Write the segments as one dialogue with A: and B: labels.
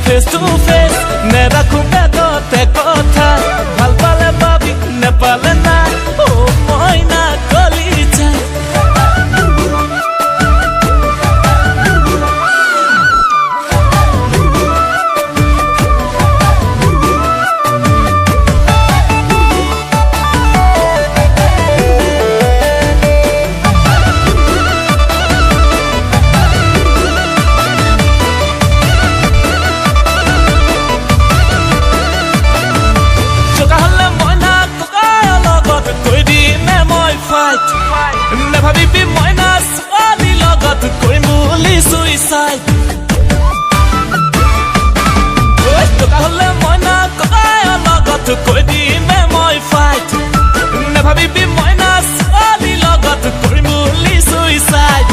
A: face to face নেরাখো বেগতে কথা ভাল পালে পাবি নেপালে নাই ও মইনা কলি যায় নেভাবিবি মইনা ছোৱালী লগত কৰিম বুলি সুইচাইড টকা হলে মইনা ককাইৰ লগত কৈ দিমে মই ফাইট নেভাবিবি মইনা ছোৱালী লগত কৰিম বুলি সুইচাইড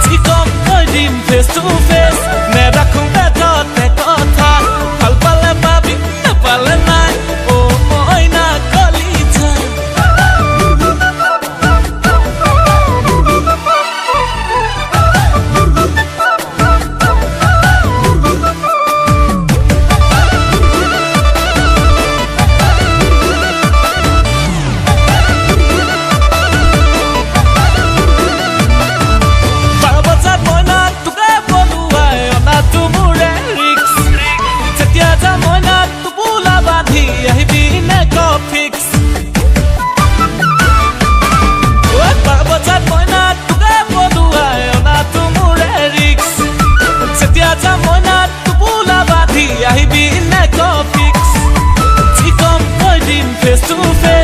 A: যি কম কৈ দিম ফেচ টু ফেচ নেৰাখো বেগতে কথা ভাল পালে পাবি নেপালে নাই অ মইনা কলি যায় আহিবি নে কফিক্স যি কম কৈ দিম ফেচ টু ফেচ